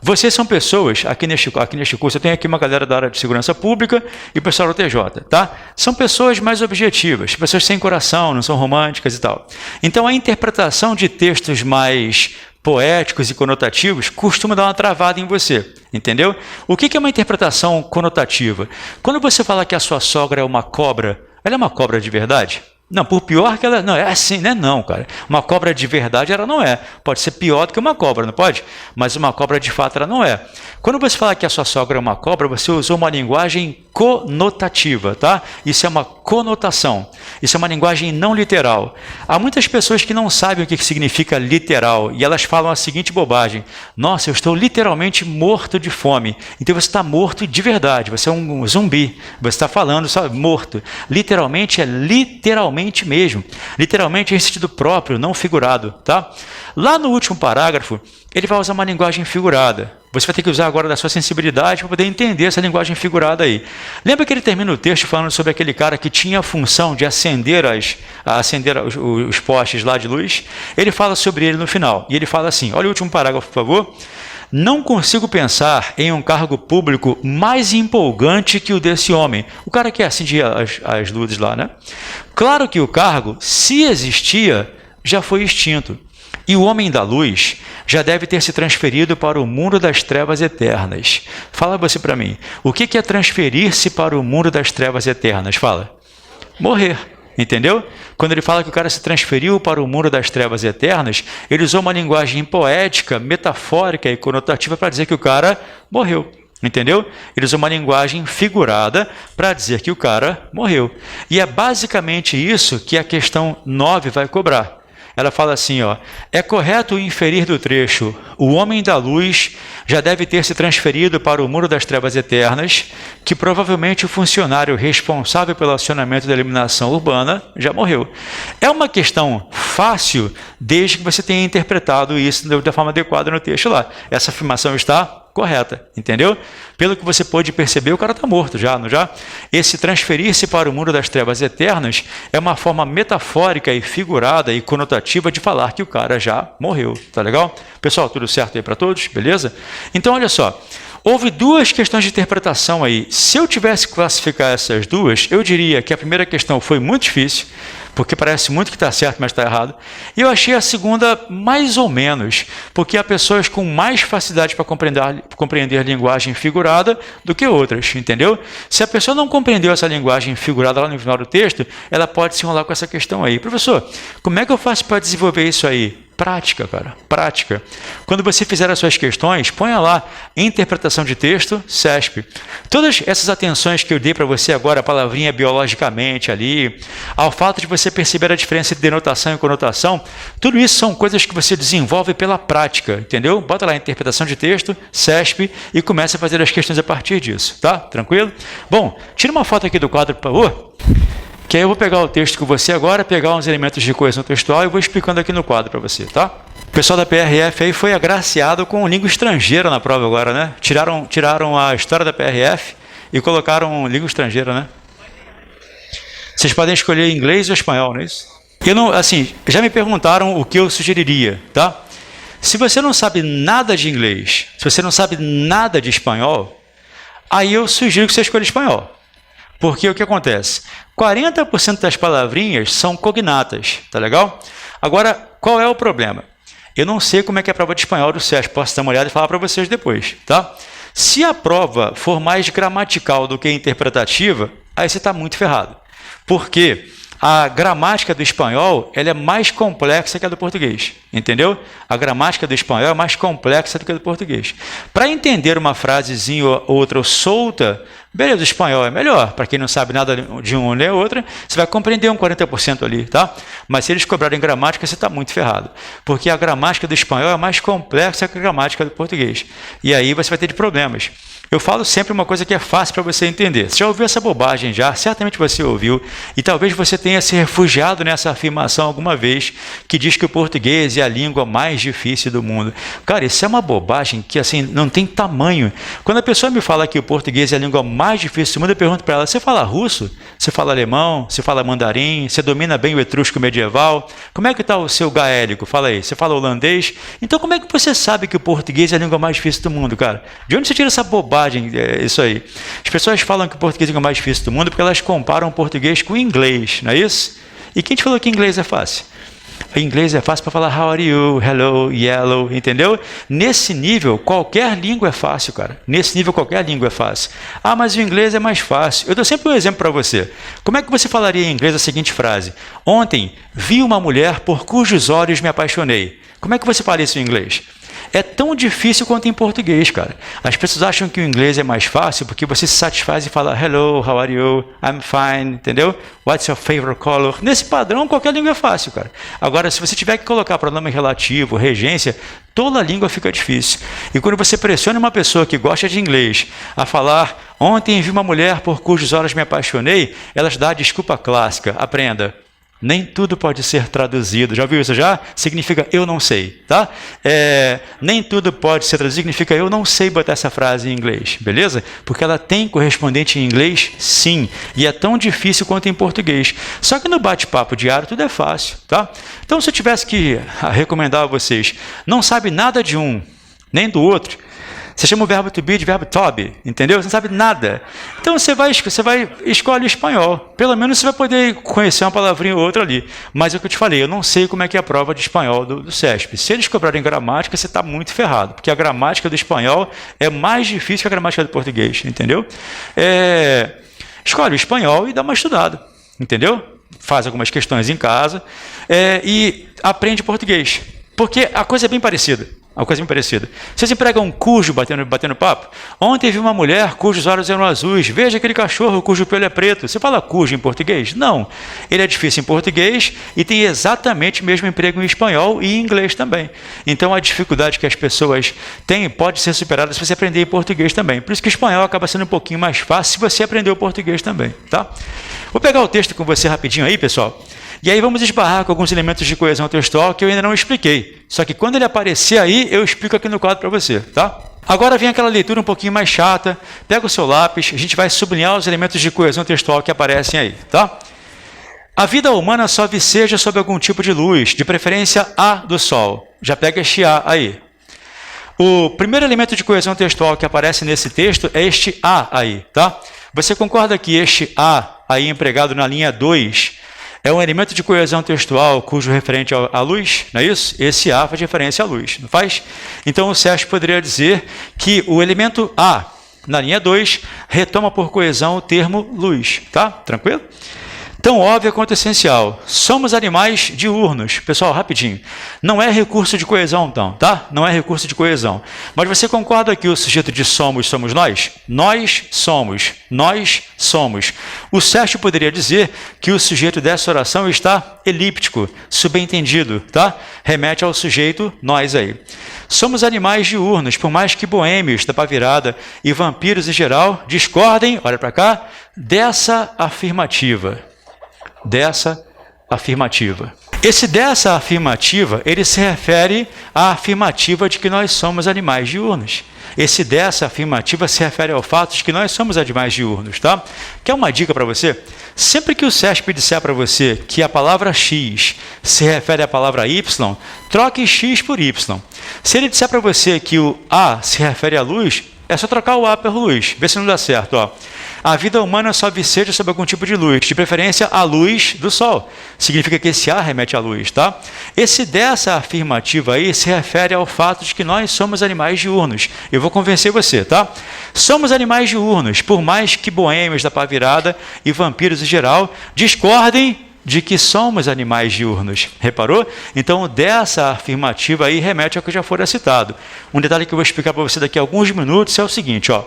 Vocês são pessoas, aqui neste curso, eu tenho aqui uma galera da área de segurança pública e o pessoal do TJ, tá? São pessoas mais objetivas, pessoas sem coração, não são românticas e tal. Então, a interpretação de textos mais poéticos e conotativos costuma dar uma travada em você, entendeu? O que é uma interpretação conotativa? Quando você fala que a sua sogra é uma cobra, ela é uma cobra de verdade? Não, por pior que ela... Não, é assim, né? Não, cara. Uma cobra de verdade, ela não é. Pode ser pior do que uma cobra, não pode? Mas uma cobra, de fato, ela não é. Quando você fala que a sua sogra é uma cobra, você usou uma linguagem conotativa, tá? Isso é uma conotação. Isso é uma linguagem não literal. Há muitas pessoas que não sabem o que significa literal e elas falam a seguinte bobagem. Nossa, eu estou literalmente morto de fome. Então você está morto de verdade. Você é um zumbi. Você está falando só morto. Literalmente é literalmente literalmente mesmo. Literalmente em sentido próprio, não figurado, tá? Lá no último parágrafo, ele vai usar uma linguagem figurada. Você vai ter que usar agora da sua sensibilidade para poder entender essa linguagem figurada aí. Lembra que ele termina o texto falando sobre aquele cara que tinha a função de acender os postes lá de luz? Ele fala sobre ele no final. E ele fala assim, olha o último parágrafo, por favor. Não consigo pensar em um cargo público mais empolgante que o desse homem. O cara que acendia as luzes lá, né? Claro que o cargo, se existia, já foi extinto. E o homem da luz já deve ter se transferido para o mundo das trevas eternas. Fala você para mim, o que é transferir-se para o mundo das trevas eternas? Fala. Morrer. Entendeu? Quando ele fala que o cara se transferiu para o mundo das trevas eternas, ele usou uma linguagem poética, metafórica e conotativa para dizer que o cara morreu. Entendeu? Ele usou uma linguagem figurada para dizer que o cara morreu. E é basicamente isso que a questão 9 vai cobrar. Ela fala assim, ó, é correto inferir do trecho, o homem da luz já deve ter se transferido para o mundo das trevas eternas, que provavelmente o funcionário responsável pelo acionamento da iluminação urbana já morreu. É uma questão fácil, desde que você tenha interpretado isso da forma adequada no texto lá. Essa afirmação está correta, entendeu? Pelo que você pode perceber, o cara está morto já, não já? Esse transferir-se para o mundo das trevas eternas é uma forma metafórica e figurada e conotativa de falar que o cara já morreu, tá legal? Pessoal, tudo certo aí para todos? Beleza? Então, olha só, houve duas questões de interpretação aí. Se eu tivesse que classificar essas duas, eu diria que a primeira questão foi muito difícil, porque parece muito que está certo, mas está errado. E eu achei a segunda mais ou menos, porque há pessoas com mais facilidade para compreender linguagem figurada do que outras, entendeu? Se a pessoa não compreendeu essa linguagem figurada lá no final do texto, ela pode se enrolar com essa questão aí. Professor, como é que eu faço para desenvolver isso aí? Prática, cara, prática. Quando você fizer as suas questões, ponha lá interpretação de texto, CESP. Todas essas atenções que eu dei para você agora, a palavrinha biologicamente ali, ao fato de você perceber a diferença entre denotação e conotação, tudo isso são coisas que você desenvolve pela prática, entendeu? Bota lá interpretação de texto, CESP e começa a fazer as questões a partir disso, tá? Tranquilo? Bom, tira uma foto aqui do quadro, por favor. Que aí eu vou pegar o texto com você agora, pegar uns elementos de coesão textual e vou explicando aqui no quadro para você, tá? O pessoal da PRF aí foi agraciado com língua estrangeira na prova agora, né? Tiraram a história da PRF e colocaram língua estrangeira, né? Vocês podem escolher inglês ou espanhol, não é isso? Eu não, assim, já me perguntaram o que eu sugeriria, tá? Se você não sabe nada de inglês, se você não sabe nada de espanhol, aí eu sugiro que você escolha espanhol. Porque o que acontece? 40% das palavrinhas são cognatas, tá legal? Agora, qual é o problema? Eu não sei como é que é a prova de espanhol do SESC, posso dar uma olhada e falar para vocês depois, tá? Se a prova for mais gramatical do que interpretativa, aí você está muito ferrado. Por quê? A gramática do espanhol ela é mais complexa que a do português, entendeu? A gramática do espanhol é mais complexa do que a do português. Para entender uma frasezinha ou outra solta, beleza, o espanhol é melhor. Para quem não sabe nada de uma nem outra, você vai compreender um 40% ali, tá? Mas se eles cobrarem gramática, você está muito ferrado. Porque a gramática do espanhol é mais complexa que a gramática do português. E aí você vai ter problemas. Eu falo sempre uma coisa que é fácil para você entender. Você já ouviu essa bobagem já? Certamente você ouviu. E talvez você tenha se refugiado nessa afirmação alguma vez, que diz que o português é a língua mais difícil do mundo. Cara, isso é uma bobagem que assim não tem tamanho. Quando a pessoa me fala que o português é a língua mais difícil do mundo, eu pergunto para ela, você fala russo? Você fala alemão? Você fala mandarim? Você domina bem o etrusco medieval? Como é que está o seu gaélico? Fala aí. Você fala holandês? Então como é que você sabe que o português é a língua mais difícil do mundo, cara? De onde você tira essa bobagem? Isso aí. As pessoas falam que o português é o mais difícil do mundo porque elas comparam o português com o inglês, não é isso? E quem te falou que inglês é fácil? O inglês é fácil para falar how are you, hello, yellow, entendeu? Nesse nível, qualquer língua é fácil, cara. Nesse nível, qualquer língua é fácil. Ah, mas o inglês é mais fácil. Eu dou sempre um exemplo para você. Como é que você falaria em inglês a seguinte frase? Ontem, vi uma mulher por cujos olhos me apaixonei. Como é que você fala isso em inglês? É tão difícil quanto em português, cara. As pessoas acham que o inglês é mais fácil porque você se satisfaz em falar hello, how are you, I'm fine, entendeu? What's your favorite color? Nesse padrão, qualquer língua é fácil, cara. Agora, se você tiver que colocar pronome relativo, regência, toda a língua fica difícil. E quando você pressiona uma pessoa que gosta de inglês a falar, ontem vi uma mulher por cujos olhos me apaixonei, ela te dá a desculpa clássica, aprenda. Nem tudo pode ser traduzido. Já viu isso já? Significa eu não sei, tá? Nem tudo pode ser traduzido, significa eu não sei botar essa frase em inglês, beleza? Porque ela tem correspondente em inglês, sim. E é tão difícil quanto em português. Só que no bate-papo diário tudo é fácil, tá? Então, se eu tivesse que recomendar a vocês, não sabe nada de um, nem do outro, você chama o verbo to be de verbo to be, entendeu? Você não sabe nada. Então você vai escolhe o espanhol. Pelo menos você vai poder conhecer uma palavrinha ou outra ali. Mas é o que eu te falei, eu não sei como é que é a prova de espanhol do CESP. Se eles cobrarem gramática, você está muito ferrado, porque a gramática do espanhol é mais difícil que a gramática do português, entendeu? Escolhe o espanhol e dá uma estudada, entendeu? Faz algumas questões em casa e aprende português. Porque a coisa é bem parecida. Uma coisa bem parecida. Vocês empregam um cujo batendo papo? Ontem vi uma mulher cujos olhos eram azuis. Veja aquele cachorro cujo pelo é preto. Você fala cujo em português? Não. Ele é difícil em português e tem exatamente o mesmo emprego em espanhol e em inglês também. Então a dificuldade que as pessoas têm pode ser superada se você aprender em português também. Por isso que o espanhol acaba sendo um pouquinho mais fácil se você aprender o português também, tá? Vou pegar o texto com você rapidinho aí, pessoal. E aí vamos esbarrar com alguns elementos de coesão textual que eu ainda não expliquei. Só que quando ele aparecer aí, eu explico aqui no quadro para você, tá? Agora vem aquela leitura um pouquinho mais chata. Pega o seu lápis, a gente vai sublinhar os elementos de coesão textual que aparecem aí, tá? A vida humana só viceja sob algum tipo de luz, de preferência a do sol. Já pega este A aí. O primeiro elemento de coesão textual que aparece nesse texto é este A aí, tá? Você concorda que este A aí empregado na linha 2 é um elemento de coesão textual cujo referente à luz, não é isso? Esse A faz referência à luz, não faz? Então o CESP poderia dizer que o elemento A, na linha 2, retoma por coesão o termo luz, tá? Tranquilo? Tão óbvio quanto essencial. Somos animais diurnos. Pessoal, rapidinho. Não é recurso de coesão, então, tá? Não é recurso de coesão. Mas você concorda que o sujeito de somos nós? Nós somos. Nós somos. O Sérgio poderia dizer que o sujeito dessa oração está elíptico, subentendido, tá? Remete ao sujeito nós aí. Somos animais diurnos, por mais que boêmios da pá virada e vampiros em geral discordem, olha para cá, dessa afirmativa. Dessa afirmativa. Esse dessa afirmativa, ele se refere à afirmativa de que nós somos animais diurnos. Esse dessa afirmativa se refere ao fato de que nós somos animais diurnos, tá? Quer uma dica para você? Sempre que o CESP disser para você que a palavra X se refere à palavra Y, troque X por Y. Se ele disser para você que o A se refere à luz, é só trocar o A pelo luz. Vê se não dá certo, ó. A vida humana só viceja sob algum tipo de luz, de preferência a luz do sol. Significa que esse A remete à luz, tá? Esse dessa afirmativa aí se refere ao fato de que nós somos animais diurnos. Eu vou convencer você, tá? Somos animais diurnos, por mais que boêmios da pá virada e vampiros em geral discordem de que somos animais diurnos. Reparou? Então, dessa afirmativa aí remete ao que já fora citado. Um detalhe que eu vou explicar para você daqui a alguns minutos é o seguinte, ó.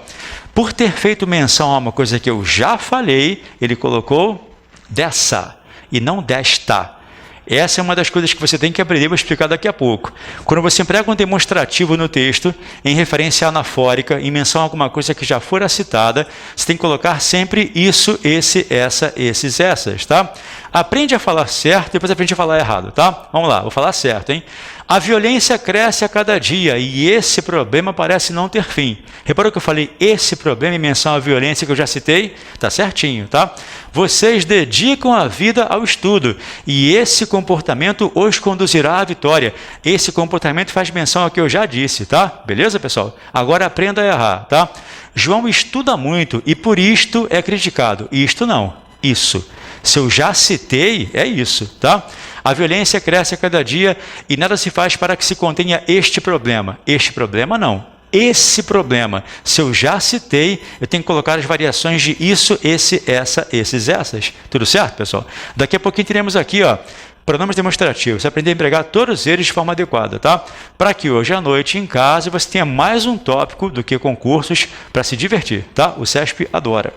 Por ter feito menção a uma coisa que eu já falei, ele colocou dessa e não desta. Essa é uma das coisas que você tem que aprender, vou explicar daqui a pouco. Quando você emprega um demonstrativo no texto, em referência anafórica, em menção a alguma coisa que já fora citada, você tem que colocar sempre isso, esse, essa, esses, essas, tá? Aprende a falar certo, depois aprende a falar errado, tá? Vamos lá, vou falar certo, hein? A violência cresce a cada dia e esse problema parece não ter fim. Reparou que eu falei esse problema em menção à violência que eu já citei? Tá certinho, tá? Vocês dedicam a vida ao estudo e esse comportamento os conduzirá à vitória. Esse comportamento faz menção ao que eu já disse, tá? Beleza, pessoal? Agora aprenda a errar, tá? João estuda muito e por isto é criticado. Isto não, isso. Se eu já citei, é isso, tá? A violência cresce a cada dia e nada se faz para que se contenha este problema. Este problema não. Esse problema. Se eu já citei, eu tenho que colocar as variações de isso, esse, essa, esses, essas. Tudo certo, pessoal? Daqui a pouquinho teremos aqui, ó, pronomes demonstrativos. Você aprender a empregar todos eles de forma adequada, tá? Para que hoje à noite, em casa, você tenha mais um tópico do que concursos para se divertir, tá? O CESP adora.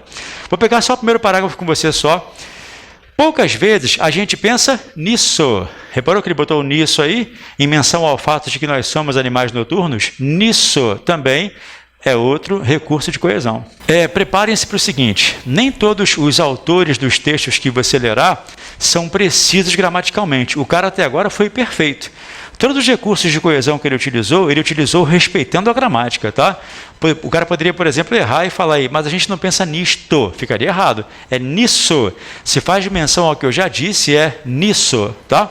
Vou pegar só o primeiro parágrafo com você só. Poucas vezes a gente pensa nisso. Reparou que ele botou nisso aí? Em menção ao fato de que nós somos animais noturnos? Nisso também é outro recurso de coesão. Preparem-se para o seguinte, nem todos os autores dos textos que você lerá são precisos gramaticalmente. O cara até agora foi perfeito. Todos os recursos de coesão que ele utilizou respeitando a gramática, tá? O cara poderia, por exemplo, errar e falar aí, mas a gente não pensa nisto, ficaria errado. É nisso. Se faz menção ao que eu já disse, é nisso, tá?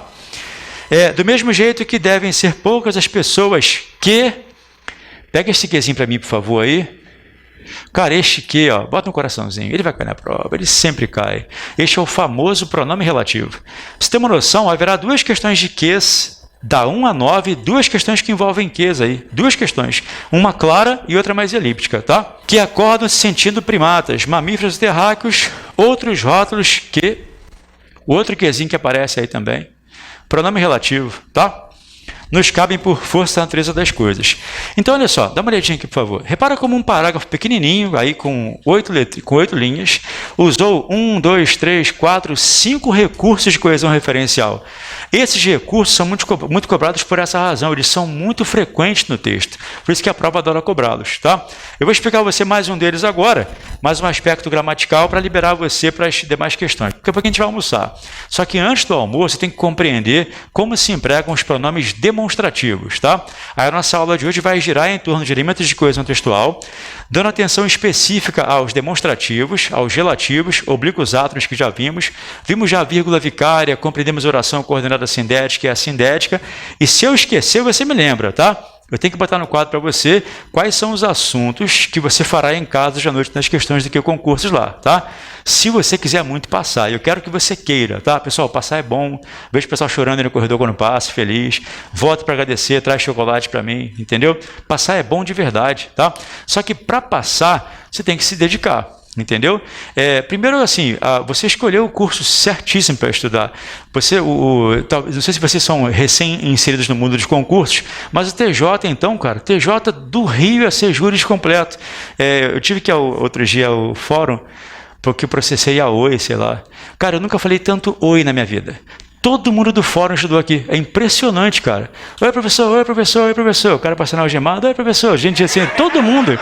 Do mesmo jeito que devem ser poucas as pessoas que... Pega esse quezinho para mim, por favor, aí. Cara, este que, ó, bota um coraçãozinho, ele vai cair na prova, ele sempre cai. Este é o famoso pronome relativo. Pra você ter uma noção, haverá duas questões de ques, da 1 a 9, duas questões que envolvem ques aí. Duas questões, uma clara e outra mais elíptica, tá? Que acordam-se sentindo primatas, mamíferos terráqueos, outros rótulos que... O outro quezinho que aparece aí também. Pronome relativo, tá? Nos cabem por força da natureza das coisas. Então, olha só, dá uma olhadinha aqui, por favor. Repara como um parágrafo pequenininho, aí com 8 linhas, usou 1, 2, 3, 4, 5 recursos de coesão referencial. Esses recursos são muito cobrados por essa razão, eles são muito frequentes no texto, por isso que a prova adora cobrá-los, tá? Eu vou explicar a você mais um deles agora, mais um aspecto gramatical para liberar você para as demais questões. Daqui a pouco a gente vai almoçar. Só que antes do almoço, você tem que compreender como se empregam os pronomes demonstrativos, tá? Aí a nossa aula de hoje vai girar em torno de elementos de coesão textual, dando atenção específica aos demonstrativos, aos relativos, oblíquos átonos que já vimos já a vírgula vicária, compreendemos a oração coordenada sindética e a sindética, e se eu esquecer, você me lembra, tá? Eu tenho que botar no quadro para você quais são os assuntos que você fará em casa hoje à noite nas questões do que concursos lá, tá? Se você quiser muito passar, eu quero que você queira, tá? Pessoal, passar é bom, vejo o pessoal chorando aí no corredor quando passa, feliz, volto para agradecer, traz chocolate para mim, entendeu? Passar é bom de verdade, tá? Só que para passar, você tem que se dedicar. Entendeu? Primeiro, assim, você escolheu o curso certíssimo para estudar. Não sei se vocês são recém-inseridos no mundo dos concursos, mas o TJ, então, cara, TJ do Rio é ser júris completo. Eu tive que ir outro dia ao fórum, porque eu processei a Oi, sei lá. Cara, eu nunca falei tanto Oi na minha vida. Todo mundo do fórum estudou aqui. É impressionante, cara. Oi, professor, oi, professor, oi, professor. O cara passando algemado, oi, professor. Gente, assim, todo mundo.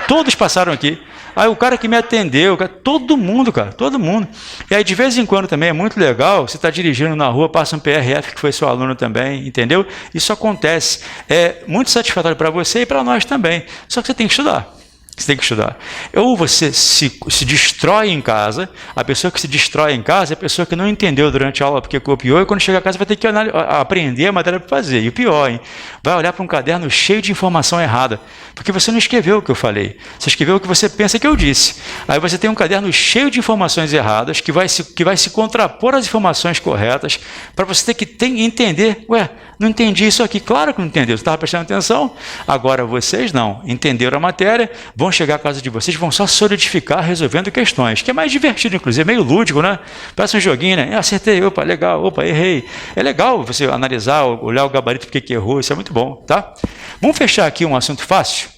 Todos passaram aqui. Aí o cara que me atendeu, todo mundo, cara, todo mundo. E aí de vez em quando também é muito legal, você está dirigindo na rua, passa um PRF que foi seu aluno também, entendeu? Isso acontece. É muito satisfatório para você e para nós também. Só que você tem que estudar. Você tem que estudar. Ou você se destrói em casa, a pessoa que se destrói em casa é a pessoa que não entendeu durante a aula porque copiou, e quando chegar a casa vai ter que aprender a matéria para fazer. E o pior, hein? Vai olhar para um caderno cheio de informação errada, porque você não escreveu o que eu falei, você escreveu o que você pensa que eu disse. Aí você tem um caderno cheio de informações erradas, que vai se contrapor às informações corretas, para você ter que entender, não entendi isso aqui, claro que não entendeu, você estava prestando atenção, agora vocês não, entenderam a matéria, vão chegar à casa de vocês, vão só solidificar resolvendo questões, que é mais divertido, inclusive, meio lúdico, né? Parece um joguinho, né? Acertei, opa, legal, opa, errei. É legal você analisar, olhar o gabarito porque que errou, isso é muito bom, tá? Vamos fechar aqui um assunto fácil?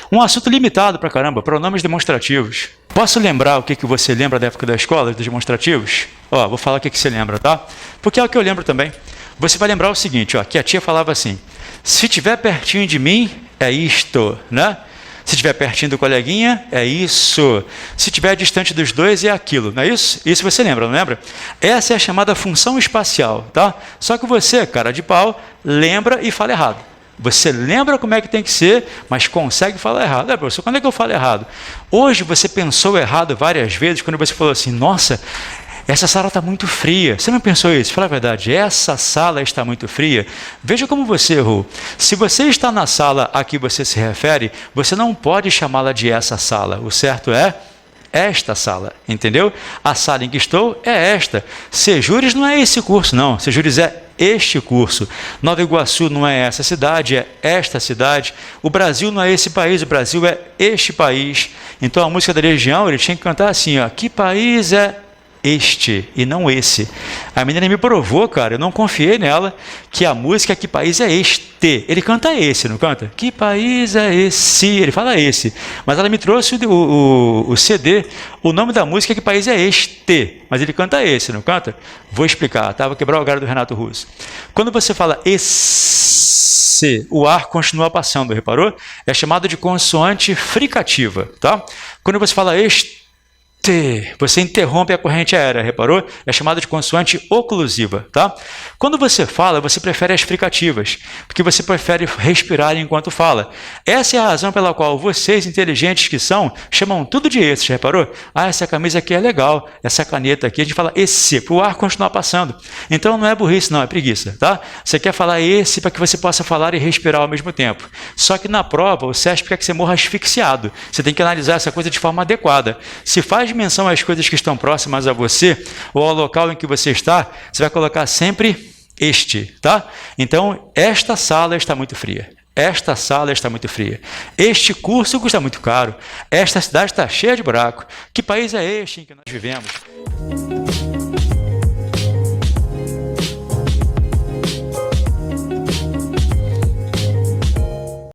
Um assunto limitado pra caramba, pronomes demonstrativos. Posso lembrar o que você lembra da época da escola, dos demonstrativos? Vou falar o que você lembra, tá? Porque é o que eu lembro também. Você vai lembrar o seguinte, que a tia falava assim, se estiver pertinho de mim, é isto, né? Se estiver pertinho do coleguinha, é isso. Se estiver distante dos dois, é aquilo, não é isso? Isso você lembra, não lembra? Essa é a chamada função espacial, tá? Só que você, cara de pau, lembra e fala errado. Você lembra como é que tem que ser, mas consegue falar errado. Professor, quando é que eu falo errado? Hoje você pensou errado várias vezes, quando você falou assim, nossa, essa sala está muito fria. Você não pensou isso? Fala a verdade, essa sala está muito fria. Veja como você errou. Se você está na sala a que você se refere, você não pode chamá-la de essa sala. O certo é esta sala, entendeu? A sala em que estou é esta. Sejures não é esse curso, não. Sejures é este curso. Nova Iguaçu não é essa cidade, é esta cidade. O Brasil não é esse país, o Brasil é este país. Então a música da Legião, ele tinha que cantar assim, que país é este e não esse. A menina me provou, cara, eu não confiei nela, que a música Que País é Este? Ele canta esse, não canta? Que país é esse? Ele fala esse. Mas ela me trouxe o CD, o nome da música é Que País é Este? Mas ele canta esse, não canta? Vou explicar, tá? Vou quebrar o galho do Renato Russo. Quando você fala esse, o ar continua passando, reparou? É chamado de consoante fricativa, tá? Quando você fala este, você interrompe a corrente aérea, reparou? É chamada de consoante oclusiva, tá? Quando você fala, você prefere as fricativas, porque você prefere respirar enquanto fala. Essa é a razão pela qual vocês, inteligentes que são, chamam tudo de esses, reparou? Ah, essa camisa aqui é legal, essa caneta aqui, a gente fala esse, para o ar continuar passando. Então não é burrice, não, é preguiça, tá? Você quer falar esse para que você possa falar e respirar ao mesmo tempo. Só que na prova, o SESP quer que você morra asfixiado. Você tem que analisar essa coisa de forma adequada. Se faz menção às coisas que estão próximas a você ou ao local em que você está, você vai colocar sempre este, tá? Então, esta sala está muito fria. Esta sala está muito fria. Este curso custa muito caro. Esta cidade está cheia de buraco. Que país é este em que nós vivemos?